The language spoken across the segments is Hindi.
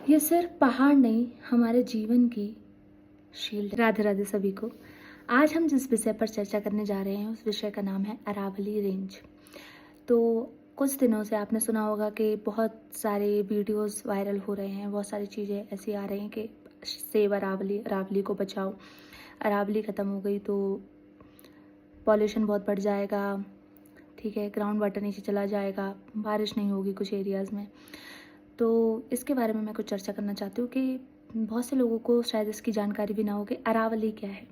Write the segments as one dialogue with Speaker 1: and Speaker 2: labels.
Speaker 1: ये सिर्फ पहाड़ नहीं, हमारे जीवन की शील्ड। राधे राधे सभी को। आज हम जिस विषय पर चर्चा करने जा रहे हैं उस विषय का नाम है अरावली रेंज। तो कुछ दिनों से आपने सुना होगा कि बहुत सारे वीडियोस वायरल हो रहे हैं, बहुत सारी चीज़ें ऐसी आ रही हैं कि सेव अरावली, अरावली को बचाओ, अरावली ख़त्म हो गई तो पॉल्यूशन बहुत बढ़ जाएगा, ठीक है, ग्राउंड वाटर नीचे चला जाएगा, बारिश नहीं होगी कुछ एरियाज़ में। तो इसके बारे में मैं कुछ चर्चा करना चाहती हूँ कि बहुत से लोगों को शायद इसकी जानकारी भी ना हो कि अरावली क्या है।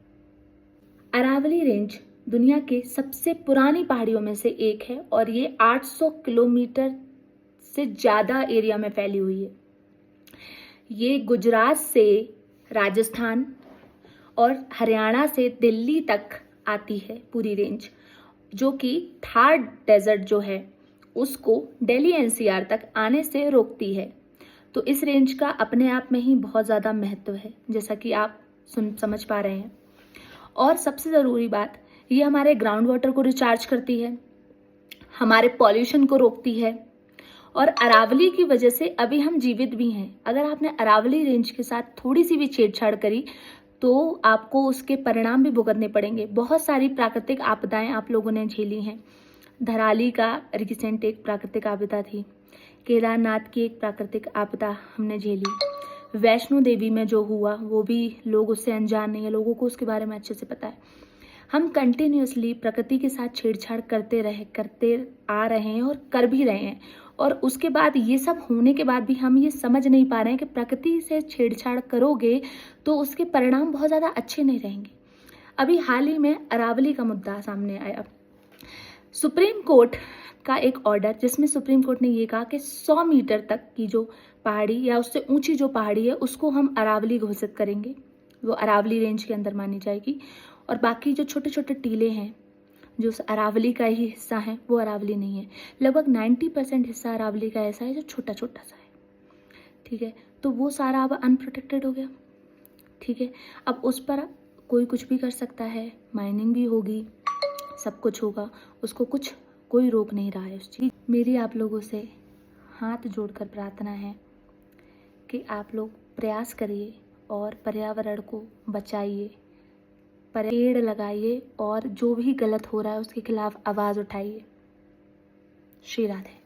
Speaker 1: अरावली रेंज दुनिया के सबसे पुरानी पहाड़ियों में से एक है और ये 800 किलोमीटर से ज़्यादा एरिया में फैली हुई है। ये गुजरात से राजस्थान और हरियाणा से दिल्ली तक आती है पूरी रेंज, जो कि थार डेजर्ट जो है उसको दिल्ली एनसीआर तक आने से रोकती है। तो इस रेंज का अपने आप में ही बहुत ज़्यादा महत्व है, जैसा कि आप समझ पा रहे हैं। और सबसे ज़रूरी बात, ये हमारे ग्राउंड वाटर को रिचार्ज करती है, हमारे पॉल्यूशन को रोकती है और अरावली की वजह से अभी हम जीवित भी हैं। अगर आपने अरावली रेंज के साथ थोड़ी सी भी छेड़छाड़ करी तो आपको उसके परिणाम भी भुगतने पड़ेंगे। बहुत सारी प्राकृतिक आपदाएं आप लोगों ने झेली हैं। धराली का रिसेंट एक प्राकृतिक आपदा थी, केदारनाथ की एक प्राकृतिक आपदा हमने झेली, वैष्णो देवी में जो हुआ वो भी लोग उससे अनजान नहीं है, लोगों को उसके बारे में अच्छे से पता है। हम कंटिन्यूअसली प्रकृति के साथ छेड़छाड़ करते आ रहे हैं और कर भी रहे हैं, और उसके बाद ये सब होने के बाद भी हम ये समझ नहीं पा रहे हैं कि प्रकृति से छेड़छाड़ करोगे तो उसके परिणाम बहुत ज़्यादा अच्छे नहीं रहेंगे। अभी हाल ही में अरावली का मुद्दा सामने आया, सुप्रीम कोर्ट का एक ऑर्डर, जिसमें सुप्रीम कोर्ट ने ये कहा कि 100 मीटर तक की जो पहाड़ी या उससे ऊंची जो पहाड़ी है उसको हम अरावली घोषित करेंगे, वो अरावली रेंज के अंदर मानी जाएगी। और बाकी जो छोटे छोटे टीले हैं जो अरावली का ही हिस्सा है वो अरावली नहीं है। लगभग 90% हिस्सा अरावली का ऐसा है जो छोटा छोटा सा है, ठीक है। तो वो सारा अब अनप्रोटेक्टेड हो गया, ठीक है। अब उस पर कोई कुछ भी कर सकता है, माइनिंग भी होगी, सब कुछ होगा, उसको कोई रोक नहीं रहा है उस चीज़। मेरी आप लोगों से हाथ जोड़कर प्रार्थना है कि आप लोग प्रयास करिए और पर्यावरण को बचाइए, पेड़ लगाइए और जो भी गलत हो रहा है उसके खिलाफ आवाज़ उठाइए। श्री राधे।